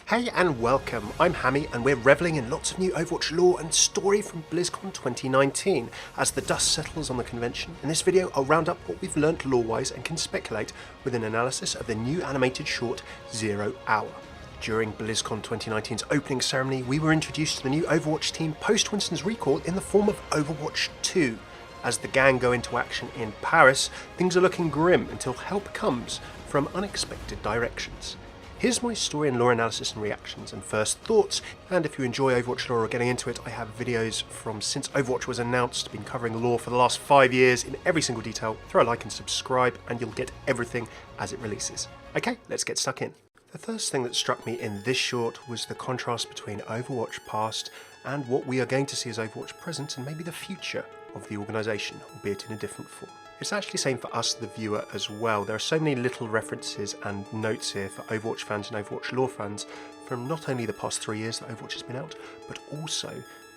Hey and welcome, I'm Hammeh and we're revelling in lots of new Overwatch lore and story from Blizzcon 2019. As the dust settles on the convention, in this video I'll round up what we've learnt lore-wise and can speculate with an analysis of the new animated short 0 Hour. During Blizzcon 2019's opening ceremony, we were introduced to the new Overwatch team post Winston's recall in the form of Overwatch 2. As the gang go into action in Paris, things are looking grim until help comes from unexpected directions. Here's my story and lore analysis and reactions and first thoughts, and if you enjoy Overwatch lore or getting into it, I have videos from since Overwatch was announced, been covering the lore for the last 5 years in every single detail. Throw a like and subscribe and you'll get everything as it releases. Okay, let's get stuck in. The first thing that struck me in this short was the contrast between Overwatch past and what we are going to see as Overwatch present and maybe the future of the organisation, albeit in a different form. It's actually same for us, the viewer, as well. There are so many little references and notes here for Overwatch fans and Overwatch lore fans from not only the past 3 years that Overwatch has been out, but also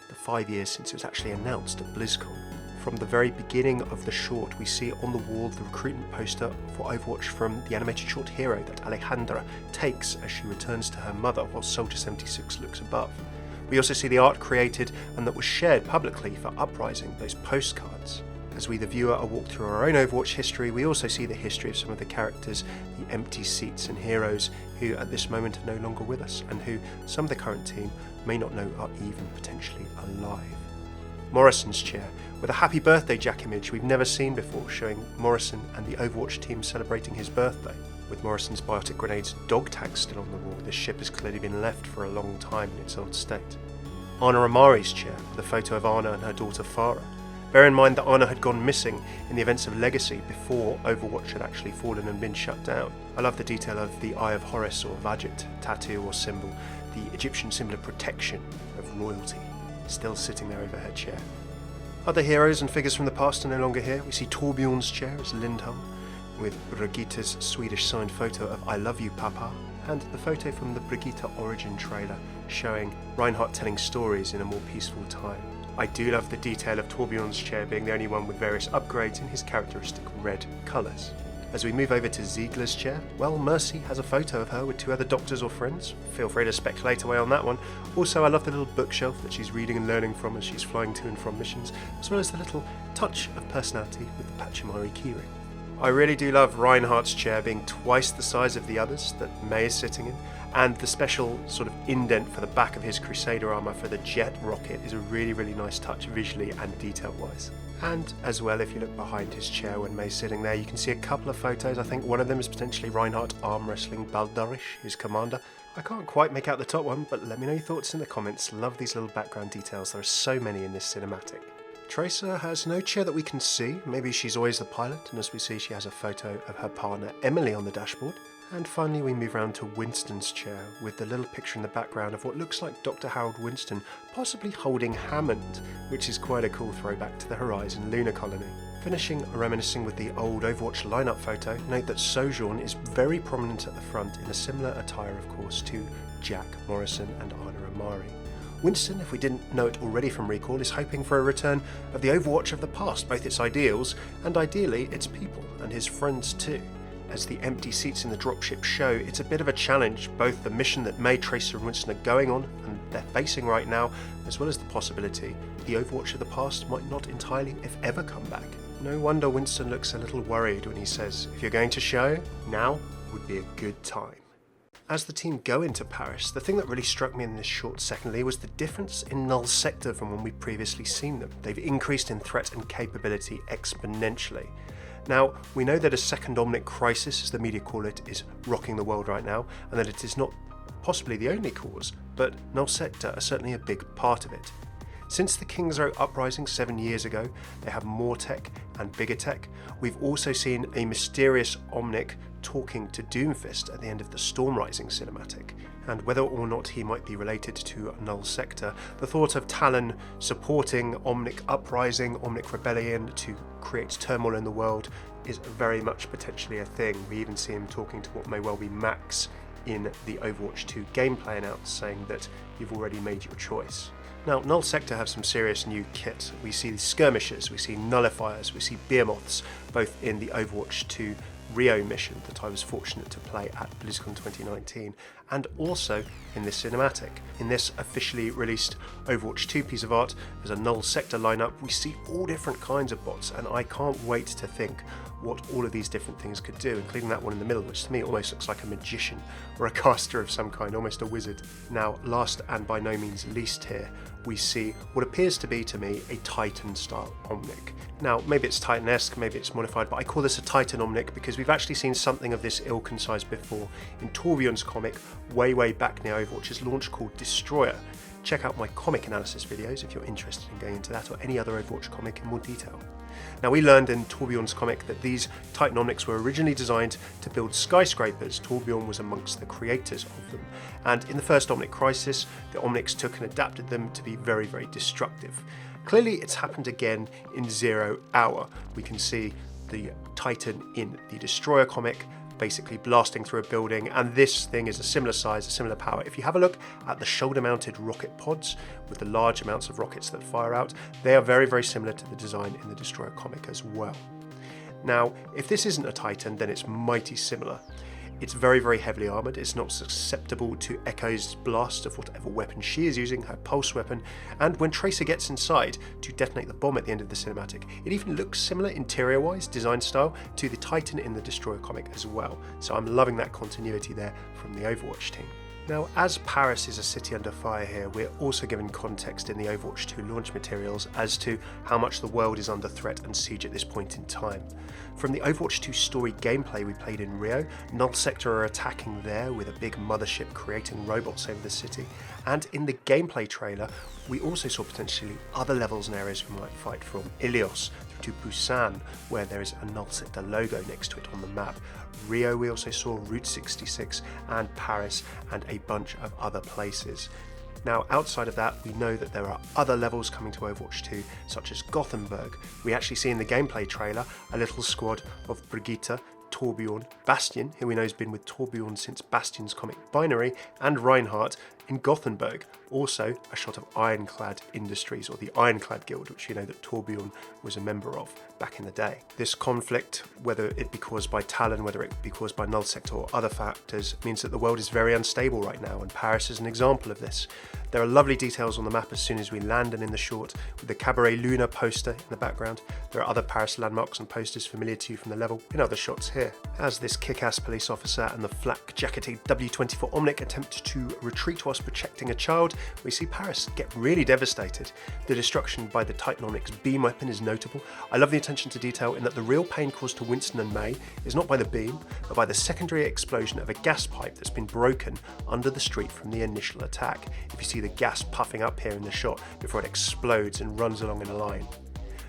the 5 years since it was actually announced at BlizzCon. From the very beginning of the short, we see on the wall the recruitment poster for Overwatch from the animated short Hero that Alejandra takes as she returns to her mother while Soldier 76 looks above. We also see the art created and that was shared publicly for Uprising, those postcards. As we, the viewer, are walked through our own Overwatch history, we also see the history of some of the characters, the empty seats and heroes who at this moment are no longer with us and who some of the current team may not know are even potentially alive. Morrison's chair, with a happy birthday Jack image we've never seen before, showing Morrison and the Overwatch team celebrating his birthday. With Morrison's biotic grenades dog tag still on the wall, this ship has clearly been left for a long time in its old state. Anna Amari's chair, with a photo of Anna and her daughter Farah. Bear in mind that Anna had gone missing in the events of Legacy before Overwatch had actually fallen and been shut down. I love the detail of the Eye of Horus or Vajit tattoo or symbol, the Egyptian symbol of protection, of royalty, still sitting there over her chair. Other heroes and figures from the past are no longer here. We see Torbjorn's chair as Lindholm, with Brigitta's Swedish signed photo of I love you Papa, and the photo from the Brigitta origin trailer showing Reinhardt telling stories in a more peaceful time. I do love the detail of Torbjorn's chair being the only one with various upgrades in his characteristic red colours. As we move over to Ziegler's chair, well, Mercy has a photo of her with 2 other doctors or friends. Feel free to speculate away on that one. Also, I love the little bookshelf that she's reading and learning from as she's flying to and from missions, as well as the little touch of personality with the Pachimari keyring. I really do love Reinhardt's chair being twice the size of the others that May is sitting in, and the special sort of indent for the back of his Crusader armour for the jet rocket is a really nice touch visually and detail wise. And as well, if you look behind his chair when May's sitting there, you can see a couple of photos. I think one of them is potentially Reinhardt arm wrestling Baldurish, his commander. I can't quite make out the top one, but let me know your thoughts in the comments. Love these little background details, there are so many in this cinematic. Tracer has no chair that we can see. Maybe she's always the pilot, and as we see, she has a photo of her partner Emily on the dashboard. And finally we move round to Winston's chair with the little picture in the background of what looks like Dr. Harold Winston possibly holding Hammond, which is quite a cool throwback to the Horizon lunar colony. Finishing reminiscing with the old Overwatch lineup photo, note that Sojourn is very prominent at the front in a similar attire of course to Jack Morrison and Anna Amari. Winston, if we didn't know it already from Recall, is hoping for a return of the Overwatch of the past, both its ideals and ideally its people and his friends too. As the empty seats in the dropship show, it's a bit of a challenge, both the mission that May, Tracer and Winston are going on and they're facing right now, as well as the possibility the Overwatch of the past might not entirely, if ever, come back. No wonder Winston looks a little worried when he says, if you're going to show, now would be a good time. As the team go into Paris, the thing that really struck me in this short secondly was the difference in Null Sector from when we've previously seen them. They've increased in threat and capability exponentially. Now, we know that a second Omnic crisis, as the media call it, is rocking the world right now, and that it is not possibly the only cause, but Null Sector are certainly a big part of it. Since the King's Row uprising 7 years ago, they have more tech and bigger tech. We've also seen a mysterious Omnic talking to Doomfist at the end of the Storm Rising cinematic, and whether or not he might be related to Null Sector, the thought of Talon supporting Omnic Uprising, Omnic Rebellion to create turmoil in the world is very much potentially a thing. We even see him talking to what may well be Max in the Overwatch 2 gameplay announce, saying that you've already made your choice. Now, Null Sector have some serious new kit. We see skirmishers, we see nullifiers, we see behemoths, both in the Overwatch 2 Rio mission that I was fortunate to play at BlizzCon 2019, and also in this cinematic. In this officially released Overwatch 2 piece of art, as a null sector lineup, we see all different kinds of bots, and I can't wait to think what all of these different things could do, including that one in the middle, which to me almost looks like a magician or a caster of some kind, almost a wizard. Now, last and by no means least here, we see what appears to be, to me, a Titan-style Omnic. Now, maybe it's Titan-esque, maybe it's modified, but I call this a Titan Omnic because we've actually seen something of this ilk and size before in Torbjorn's comic way back near Overwatch's launch called Destroyer. Check out my comic analysis videos if you're interested in going into that or any other Overwatch comic in more detail. Now, we learned in Torbjorn's comic that these Titan Omnics were originally designed to build skyscrapers. Torbjorn was amongst the creators of them. And in the first Omnic Crisis, the Omnics took and adapted them to be very destructive. Clearly, it's happened again in 0 Hour. We can see the Titan in the Destroyer comic basically blasting through a building, and this thing is a similar size, a similar power. If you have a look at the shoulder-mounted rocket pods with the large amounts of rockets that fire out, they are very similar to the design in the Destroyer comic as well. Now, if this isn't a Titan, then it's mighty similar. It's very heavily armoured, it's not susceptible to Echo's blast of whatever weapon she is using, her pulse weapon, and when Tracer gets inside to detonate the bomb at the end of the cinematic, it even looks similar interior-wise, design style, to the Titan in the Destroyer comic as well. So I'm loving that continuity there from the Overwatch team. Now, as Paris is a city under fire here, we're also given context in the Overwatch 2 launch materials as to how much the world is under threat and siege at this point in time. From the Overwatch 2 story gameplay we played in Rio, Null Sector are attacking there with a big mothership creating robots over the city, and in the gameplay trailer we also saw potentially other levels and areas we might fight from Ilios to Busan, where there is a Null Sector logo next to it on the map. Rio, we also saw Route 66 and Paris and a bunch of other places. Now, outside of that, we know that there are other levels coming to Overwatch 2, such as Gothenburg. We actually see in the gameplay trailer a little squad of Brigitte, Torbjorn, Bastion, who we know has been with Torbjorn since Bastion's comic Binary, and Reinhardt in Gothenburg. Also, a shot of Ironclad Industries, or the Ironclad Guild, which we know that Torbjorn was a member of back in the day. This conflict, whether it be caused by Talon, whether it be caused by Null Sector or other factors, means that the world is very unstable right now, and Paris is an example of this. There are lovely details on the map as soon as we land and in the short, with the Cabaret Luna poster in the background. There are other Paris landmarks and posters familiar to you from the level in other shots here. As this kick-ass police officer and the flak-jacketed W24 Omnic attempt to retreat whilst protecting a child, we see Paris get really devastated. The destruction by the Titan Omnic's beam weapon is notable. I love the attention to detail in that the real pain caused to Winston and May is not by the beam, but by the secondary explosion of a gas pipe that's been broken under the street from the initial attack. If you see the gas puffing up here in the shot before it explodes and runs along in a line.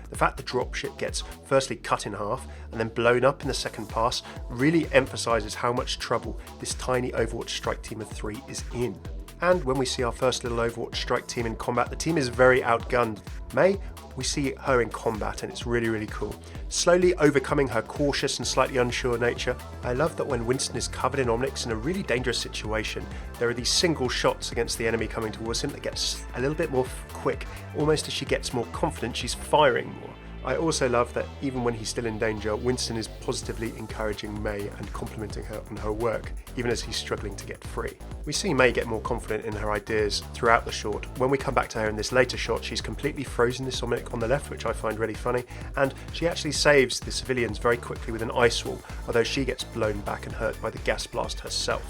The fact the dropship gets firstly cut in half and then blown up in the second pass really emphasises how much trouble this tiny Overwatch strike team of 3 is in. And when we see our first little Overwatch strike team in combat, the team is very outgunned. May, we see her in combat and it's really cool. Slowly overcoming her cautious and slightly unsure nature. I love that when Winston is covered in Omnics in a really dangerous situation, there are these single shots against the enemy coming towards him that gets a little bit more quick. Almost as she gets more confident, she's firing more. I also love that even when he's still in danger, Winston is positively encouraging May and complimenting her on her work, even as he's struggling to get free. We see May get more confident in her ideas throughout the short. When we come back to her in this later shot, she's completely frozen this Omnic on the left, which I find really funny, and she actually saves the civilians very quickly with an ice wall, although she gets blown back and hurt by the gas blast herself.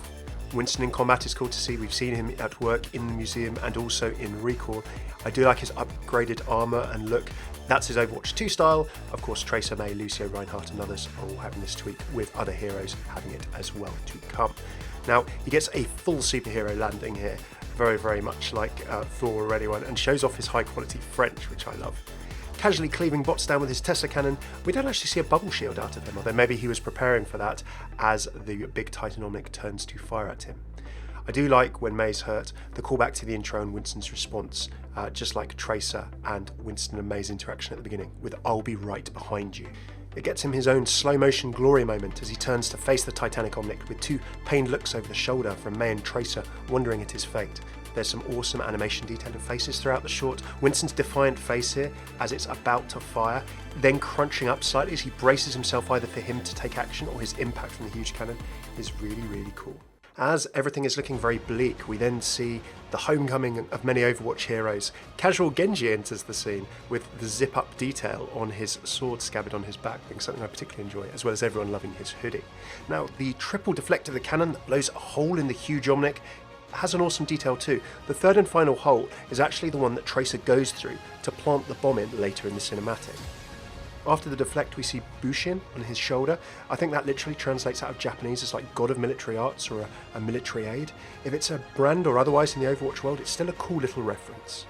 Winston in combat is cool to see. We've seen him at work in the museum and also in Recall. I do like his upgraded armour and look. That's his Overwatch 2 style. Of course, Tracer, May, Lucio, Reinhardt and others are all having this tweak, with other heroes having it as well to come. Now, he gets a full superhero landing here, very much like Thor or anyone, and shows off his high quality French, which I love. Casually cleaving bots down with his Tesla cannon, we don't actually see a bubble shield out of him, although maybe he was preparing for that as the big Titan Omnic turns to fire at him. I do like, when May's hurt, the callback to the intro and Winston's response, just like Tracer and Winston and May's interaction at the beginning, with "I'll be right behind you." It gets him his own slow motion glory moment as he turns to face the Titanic Omnic with two pained looks over the shoulder from May and Tracer wondering at his fate. There's some awesome animation detail and faces throughout the short. Winston's defiant face here as it's about to fire, then crunching up slightly as he braces himself either for him to take action or his impact from the huge cannon is really, really cool. As everything is looking very bleak, we then see the homecoming of many Overwatch heroes. Casual Genji enters the scene with the zip-up detail on his sword scabbard on his back, being something I particularly enjoy, as well as everyone loving his hoodie. Now, the triple deflect of the cannon that blows a hole in the huge Omnic has an awesome detail too. The third and final hole is actually the one that Tracer goes through to plant the bomb in later in the cinematic. After the deflect, we see Bushin on his shoulder. I think that literally translates out of Japanese as like God of Military Arts or a military aid. If it's a brand or otherwise in the Overwatch world, it's still a cool little reference.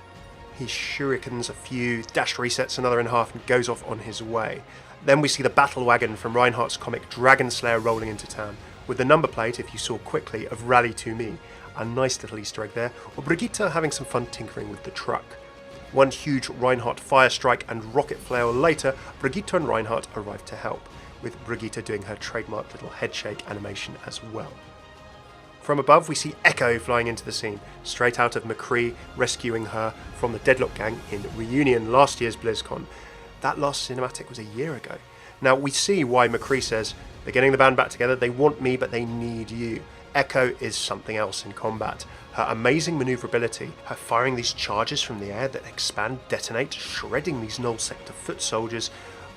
He shurikens a few, dash resets another in half and goes off on his way. Then we see the battle wagon from Reinhardt's comic Dragon Slayer rolling into town, with the number plate, if you saw quickly, of Rally to Me. A nice little Easter egg there, or Brigitte having some fun tinkering with the truck. One huge Reinhardt fire strike and rocket flail later, Brigitte and Reinhardt arrive to help, with Brigitte doing her trademark little headshake animation as well. From above, we see Echo flying into the scene, straight out of McCree rescuing her from the Deadlock Gang in Reunion last year's BlizzCon. That last cinematic was a year ago. Now, we see why McCree says, they're getting the band back together, they want me, but they need you. Echo is something else in combat. Her amazing maneuverability, her firing these charges from the air that expand, detonate, shredding these null sector foot soldiers.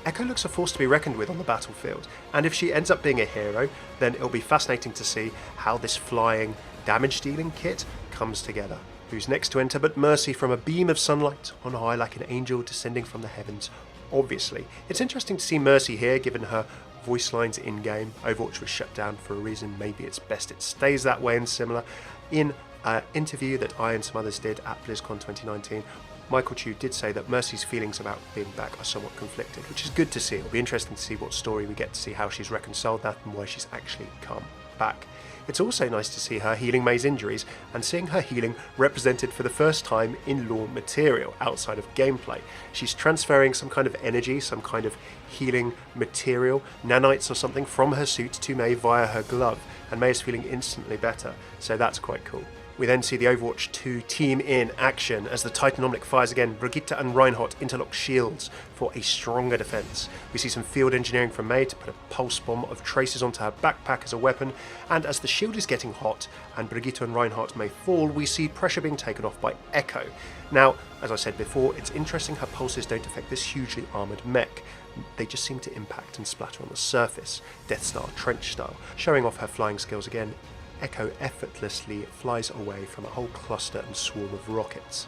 Echo looks a force to be reckoned with on the battlefield, and if she ends up being a hero, then it'll be fascinating to see how this flying, damage-dealing kit comes together. Who's next to enter but Mercy from a beam of sunlight on high like an angel descending from the heavens, obviously. It's interesting to see Mercy here, given her voice lines in-game. Overwatch was shut down for a reason, maybe it's best it stays that way and similar. In an interview that I and some others did at BlizzCon 2019, Michael Chu did say that Mercy's feelings about being back are somewhat conflicted, which is good to see. It'll be interesting to see what story we get to see how she's reconciled that and why she's actually come back. It's also nice to see her healing Mei's injuries and seeing her healing represented for the first time in lore material outside of gameplay. She's transferring some kind of energy, some kind of healing material, nanites or something, from her suit to Mei via her glove, and Mei is feeling instantly better, so that's quite cool. We then see the Overwatch 2 team in action as the Titan Omnic fires again. Brigitte and Reinhardt interlock shields for a stronger defense. We see some field engineering from Mei to put a pulse bomb of traces onto her backpack as a weapon, and as the shield is getting hot and Brigitte and Reinhardt may fall, we see pressure being taken off by Echo. Now, as I said before, it's interesting her pulses don't affect this hugely armoured mech. They just seem to impact and splatter on the surface, Death Star trench style. Showing off her flying skills again, Echo effortlessly flies away from a whole cluster and swarm of rockets.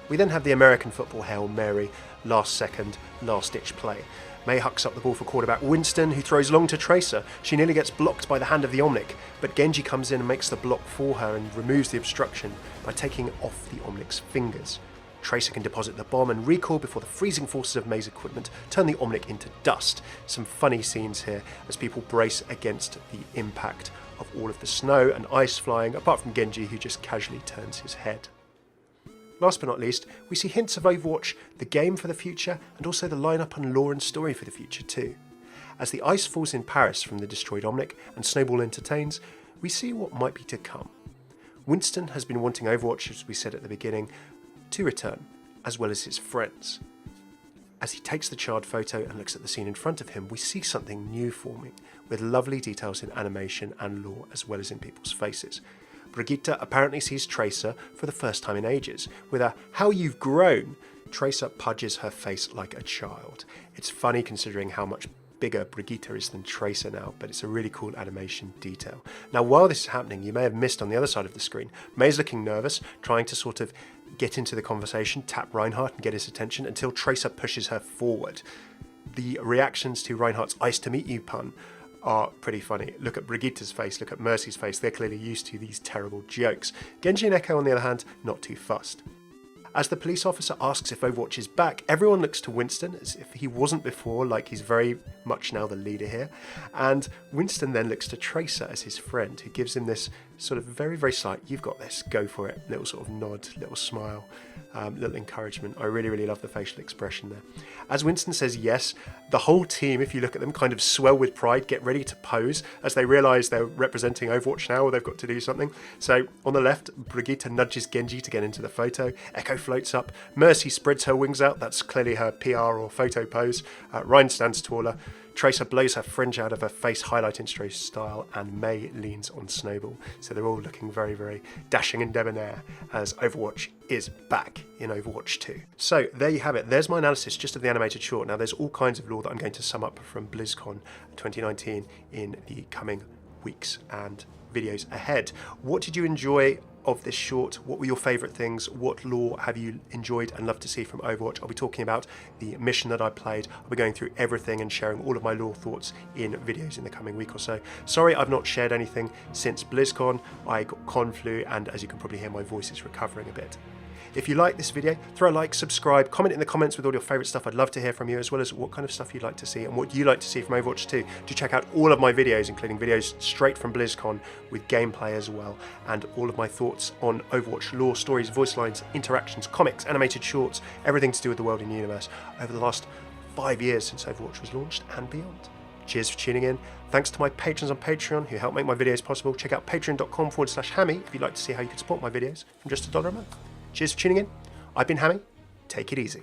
We then have the American football Hail Mary, last second, last ditch play. Mei hucks up the ball for quarterback Winston, who throws long to Tracer. She nearly gets blocked by the hand of the Omnic, but Genji comes in and makes the block for her and removes the obstruction by taking off the Omnic's fingers. Tracer can deposit the bomb and recoil before the freezing forces of Mei's equipment turn the Omnic into dust. Some funny scenes here as people brace against the impact of all of the snow and ice flying, apart from Genji, who just casually turns his head. Last but not least, we see hints of Overwatch, the game for the future, and also the lineup and lore and story for the future too. As the ice falls in Paris from the destroyed Omnic and Snowball entertains, we see what might be to come. Winston has been wanting Overwatch, as we said at the beginning, to return, as well as his friends. As he takes the charred photo and looks at the scene in front of him, we see something new forming, with lovely details in animation and lore, as well as in people's faces. Brigitte apparently sees Tracer for the first time in ages. With a "how you've grown," Tracer pudges her face like a child. It's funny considering how much bigger Brigitte is than Tracer now, but it's a really cool animation detail. Now, while this is happening, you may have missed on the other side of the screen, Mei's looking nervous, trying to sort of get into the conversation, tap Reinhardt and get his attention until Tracer pushes her forward. The reactions to Reinhardt's "ice to meet you" pun are pretty funny. Look at Brigitte's face, look at Mercy's face, they're clearly used to these terrible jokes. Genji and Echo, on the other hand, not too fussed. As the police officer asks if Overwatch is back, everyone looks to Winston as if he wasn't before, like he's very much now the leader here. And Winston then looks to Tracer as his friend, who gives him this sort of very, very slight, "You've got this, go for it," little sort of nod, little smile, little encouragement. I really, really love the facial expression there. As Winston says yes, the whole team, if you look at them, kind of swell with pride, get ready to pose as they realise they're representing Overwatch now, or they've got to do something. So on the left, Brigitte nudges Genji to get into the photo. Echo floats up. Mercy spreads her wings out. That's clearly her PR or photo pose. Ryan stands taller. Tracer blows her fringe out of her face, highlighting Tracer's style, and May leans on Snowball. So they're all looking very, very dashing and debonair as Overwatch is back in Overwatch 2. So there you have it. There's my analysis just of the animated short. Now there's all kinds of lore that I'm going to sum up from BlizzCon 2019 in the coming weeks and videos ahead. What did you enjoy of this short? What were your favourite things? What lore have you enjoyed and loved to see from Overwatch? I'll be talking about the mission that I played. I'll be going through everything and sharing all of my lore thoughts in videos in the coming week or so. Sorry I've not shared anything since BlizzCon. I got con flu, and as you can probably hear, my voice is recovering a bit. If you like this video, throw a like, subscribe, comment in the comments with all your favourite stuff. I'd love to hear from you, as well as what kind of stuff you'd like to see and what you like to see from Overwatch 2. Do check out all of my videos, including videos straight from BlizzCon with gameplay as well, and all of my thoughts on Overwatch lore, stories, voice lines, interactions, comics, animated shorts, everything to do with the world and universe over the last 5 years since Overwatch was launched and beyond. Cheers for tuning in. Thanks to my patrons on Patreon who help make my videos possible. Check out patreon.com/Hammeh if you'd like to see how you can support my videos from just $1 a month. Cheers for tuning in. I've been Hammeh. Take it easy.